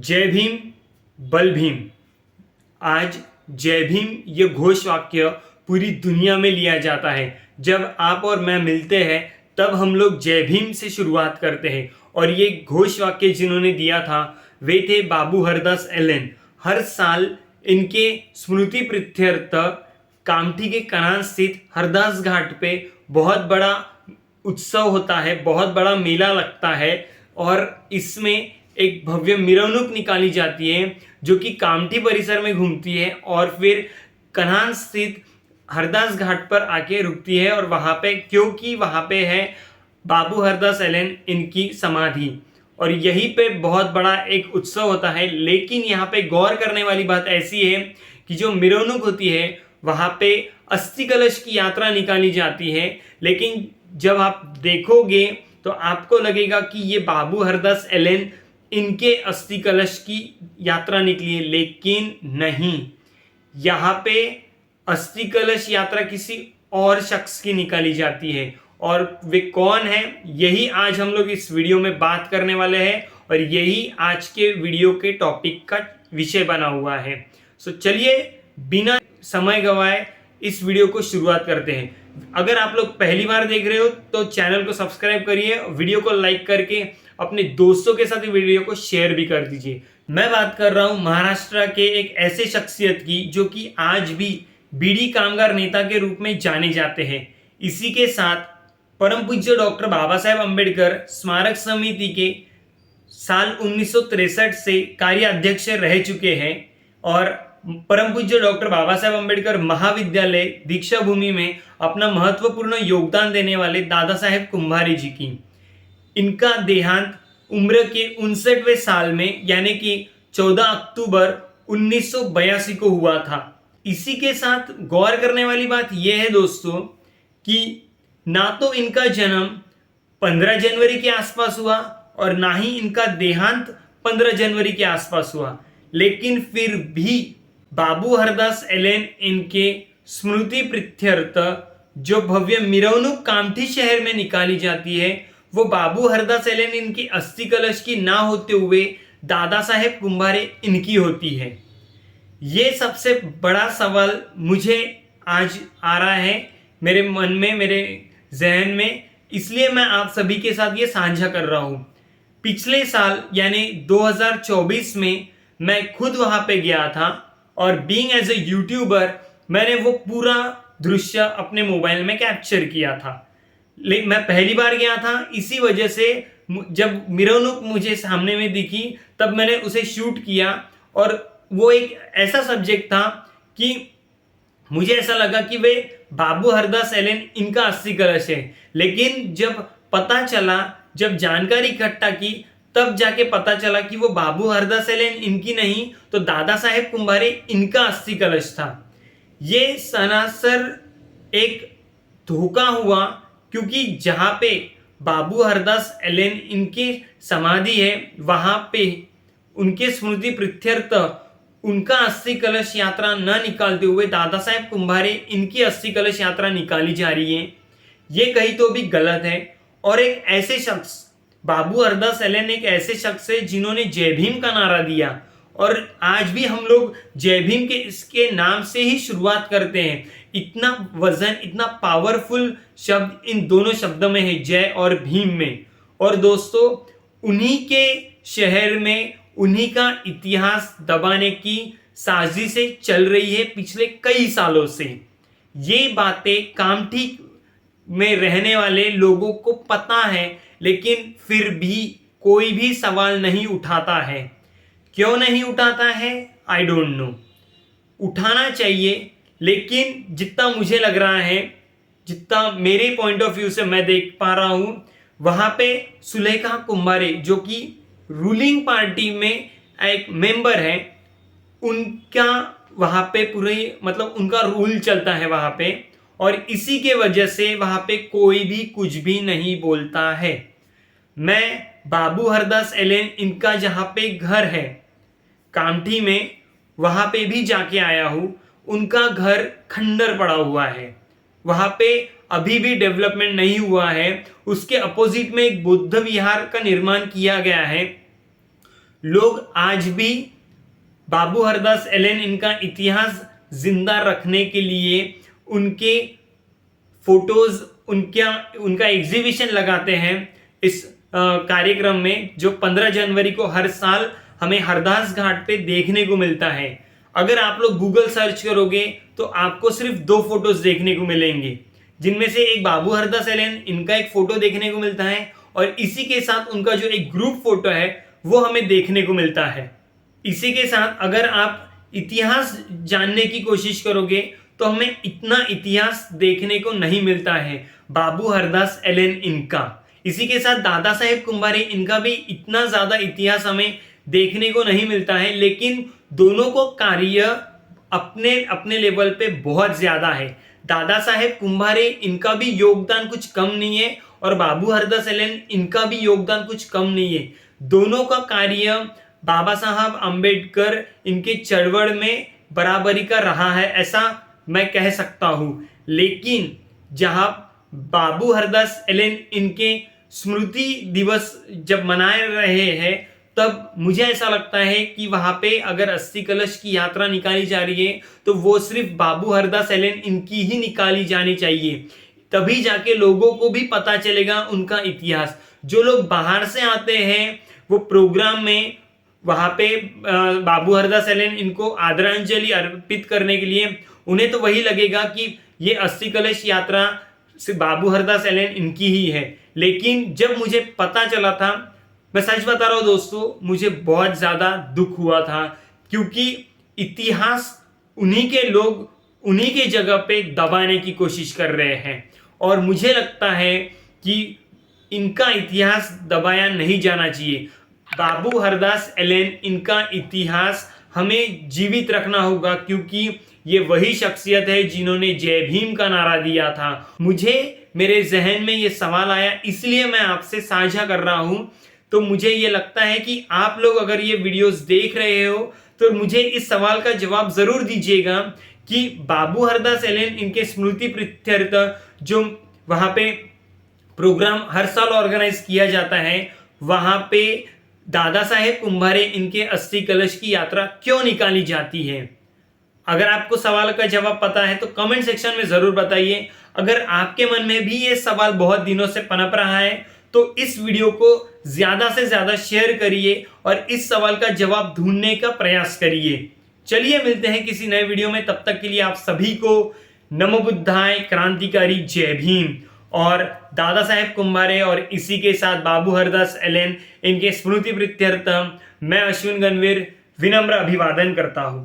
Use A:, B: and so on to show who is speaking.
A: जय भीम, बल भीम। आज जय भीम ये घोष वाक्य पूरी दुनिया में लिया जाता है। जब आप और मैं मिलते हैं तब हम लोग जय भीम से शुरुआत करते हैं। और ये घोष वाक्य जिन्होंने दिया था वे थे बाबू हरदास एलन। हर साल इनके स्मृति प्रीत्यर्थ कामठी के कनान स्थित हरदास घाट पे बहुत बड़ा उत्सव होता है, बहुत बड़ा मेला लगता है और इसमें एक भव्य मिरवणूक निकाली जाती है जो कि कामठी परिसर में घूमती है और फिर कन्हान स्थित हरदास घाट पर आके रुकती है। और वहाँ पे, क्योंकि वहाँ पे है बाबू हरदास एलन इनकी समाधि, और यहीं पे बहुत बड़ा एक उत्सव होता है। लेकिन यहाँ पे गौर करने वाली बात ऐसी है कि जो मिरवणूक होती है वहाँ पे अस्थि कलश की यात्रा निकाली जाती है। लेकिन जब आप देखोगे तो आपको लगेगा कि ये बाबू हरदास एलन इनके अस्थि कलश की यात्रा निकली है, लेकिन नहीं, यहाँ पे अस्थि कलश यात्रा किसी और शख्स की निकाली जाती है। और वे कौन है, यही आज हम लोग इस वीडियो में बात करने वाले हैं और यही आज के वीडियो के टॉपिक का विषय बना हुआ है। सो चलिए बिना समय गवाए इस वीडियो को शुरुआत करते हैं। अगर आप लोग पहली बार देख रहे हो तो चैनल को सब्सक्राइब करिए, वीडियो को लाइक करके अपने दोस्तों के साथ वीडियो को शेयर भी कर दीजिए। मैं बात कर रहा हूं महाराष्ट्र के एक ऐसे शख्सियत की जो कि आज भी बीड़ी कामगार नेता के रूप में जाने जाते हैं। इसी के साथ परम पूज्य डॉक्टर बाबा साहेब अम्बेडकर स्मारक समिति के साल 1963 से कार्याध्यक्ष रह चुके हैं और परम पूज्य डॉक्टर बाबा साहेब अम्बेडकर महाविद्यालय दीक्षा भूमि में अपना महत्वपूर्ण योगदान देने वाले दादा साहेब कुंभारे जी की इनका देहांत उम्र के 59वें साल में यानी कि 14 अक्टूबर 1982 को हुआ था। इसी के साथ गौर करने वाली बात यह है दोस्तों कि ना तो इनका जन्म 15 जनवरी के आसपास हुआ और ना ही इनका देहांत 15 जनवरी के आसपास हुआ, लेकिन फिर भी बाबू हरदास एलन इनके स्मृति प्रीत्यर्थ जो भव्य मिरवणूक कामठी शहर में निकाली जाती है वो बाबू हरदास एलन इनकी अस्थि कलश की ना होते हुए दादा साहेब कुंभारे इनकी होती है। ये सबसे बड़ा सवाल मुझे आज आ रहा है मेरे मन में, मेरे जहन में, इसलिए मैं आप सभी के साथ ये साझा कर रहा हूँ। पिछले साल यानी 2024 में मैं खुद वहाँ पे गया था और बीइंग एज ए यूट्यूबर मैंने वो पूरा दृश्य अपने मोबाइल में कैप्चर किया था। लेकिन मैं पहली बार गया था, इसी वजह से जब मिरवणूक मुझे सामने में दिखी तब मैंने उसे शूट किया और वो एक ऐसा सब्जेक्ट था कि मुझे ऐसा लगा कि वे बाबू हरदास एलन इनका अस्थि कलश है। लेकिन जब पता चला, जब जानकारी इकट्ठा की तब जाके पता चला कि वो बाबू हरदास एलन इनकी नहीं तो दादा साहेब कुंभारे इनका अस्थि कलश था। ये सरासर एक धोखा हुआ, क्योंकि जहां पे बाबू हरदास एलन इनकी समाधि है वहां पे उनके स्मृति प्रीत्यर्थ उनका अस्थि कलश यात्रा न निकालते हुए दादा साहेब कुंभारे इनकी अस्थि कलश यात्रा निकाली जा रही है। ये कहीं तो भी गलत है। और एक ऐसे शख्स बाबू हरदास एलन एक ऐसे शख्स है जिन्होंने जय भीम का नारा दिया और आज भी हम लोग जय भीम के इसके नाम से ही शुरुआत करते हैं। इतना वजन, इतना पावरफुल शब्द इन दोनों शब्दों में है, जय और भीम में। और दोस्तों उन्हीं के शहर में उन्हीं का इतिहास दबाने की साजिशें चल रही है पिछले कई सालों से। ये बातें कामठी में रहने वाले लोगों को पता है, लेकिन फिर भी कोई भी सवाल नहीं उठाता है। क्यों नहीं उठाता है, आई डोंट नो। उठाना चाहिए, लेकिन जितना मुझे लग रहा है, जितना मेरे पॉइंट ऑफ व्यू से मैं देख पा रहा हूं, वहां पे सुलेखा कुंभारे जो कि रूलिंग पार्टी में एक मेंबर है, उनका वहां पे पूरे मतलब उनका रूल चलता है वहां पे, और इसी के वजह से वहां पे कोई भी कुछ भी नहीं बोलता है। मैं बाबू हरदास एलन इनका जहां पे घर है कामठी में, वहां पे भी जाके आया हूं। उनका घर खंडर पड़ा हुआ है, वहां पे अभी भी डेवलपमेंट नहीं हुआ है। उसके अपोजिट में एक बुद्ध विहार का निर्माण किया गया है। लोग आज भी बाबू हरदास एलन इनका इतिहास जिंदा रखने के लिए उनके फोटोज उनका एग्जीबिशन लगाते हैं इस कार्यक्रम में, जो 15 जनवरी को हर साल हमें हरदास घाट पे देखने को मिलता है। अगर आप लोग गूगल सर्च करोगे तो आपको सिर्फ 2 फोटोज देखने को मिलेंगे, जिनमें से एक बाबू हरदास एलन इनका एक फोटो देखने को मिलता है और इसी के साथ उनका जो एक ग्रुप फोटो है वो हमें देखने को मिलता है। इसी के साथ अगर आप इतिहास जानने की कोशिश करोगे तो हमें इतना इतिहास देखने को नहीं मिलता है बाबू हरदास एलन इनका। इसी के साथ दादा साहेब कुंभारे इनका भी इतना ज्यादा इतिहास हमें देखने को नहीं मिलता है, लेकिन दोनों को कार्य अपने अपने लेवल पे बहुत ज्यादा है। दादा साहेब कुंभारे इनका भी योगदान कुछ कम नहीं है और बाबू हरदास एलन इनका भी योगदान कुछ कम नहीं है। दोनों का कार्य बाबा साहब अंबेडकर इनके चळवळ में बराबरी का रहा है, ऐसा मैं कह सकता हूं। लेकिन जहां बाबू हरदास एलन इनके स्मृति दिवस जब मनाए रहे हैं तब मुझे ऐसा लगता है कि वहां पे अगर अस्थि कलश की यात्रा निकाली जा रही है तो वो सिर्फ बाबू हरदास एलन इनकी ही निकाली जानी चाहिए, तभी जाके लोगों को भी पता चलेगा उनका इतिहास। जो लोग बाहर से आते हैं वो प्रोग्राम में वहां पे बाबू हरदास एलन इनको आदरांजलि अर्पित करने के लिए उन्हें तो वही लगेगा कि ये अस्थि कलश यात्रा सिर्फ बाबू हरदास एलन इनकी ही है। लेकिन जब मुझे पता चला था, मैं सच बता रहा हूं दोस्तों, मुझे बहुत ज्यादा दुख हुआ था, क्योंकि इतिहास उन्हीं के लोग उन्हीं के जगह पे दबाने की कोशिश कर रहे हैं और मुझे लगता है कि इनका इतिहास दबाया नहीं जाना चाहिए। बाबू हरदास एलन इनका इतिहास हमें जीवित रखना होगा, क्योंकि ये वही शख्सियत है जिन्होंने जय भीम का नारा दिया था। मुझे मेरे जहन में ये सवाल आया, इसलिए मैं आपसे साझा कर रहा हूं। तो मुझे ये लगता है कि आप लोग अगर ये वीडियोस देख रहे हो तो मुझे इस सवाल का जवाब जरूर दीजिएगा कि बाबू हरदास एलन इनके स्मृति प्रीत्यर्थ जो वहां पे प्रोग्राम हर साल ऑर्गेनाइज किया जाता है, वहां पे दादा साहेब कुंभारे इनके अस्थि कलश की यात्रा क्यों निकाली जाती है। अगर आपको सवाल का जवाब पता है तो कमेंट सेक्शन में जरूर बताइए। अगर आपके मन में भी ये सवाल बहुत दिनों से पनप रहा है तो इस वीडियो को ज्यादा से ज्यादा शेयर करिए और इस सवाल का जवाब ढूंढने का प्रयास करिए। चलिए मिलते हैं किसी नए वीडियो में, तब तक के लिए आप सभी को नमो बुद्धाय, क्रांतिकारी जय भीम। और दादा साहेब कुंभारे और इसी के साथ बाबू हरदास एलन इनके स्मृति प्रीत्यर्थ मैं अश्विन गणवीर विनम्र अभिवादन करता हूं।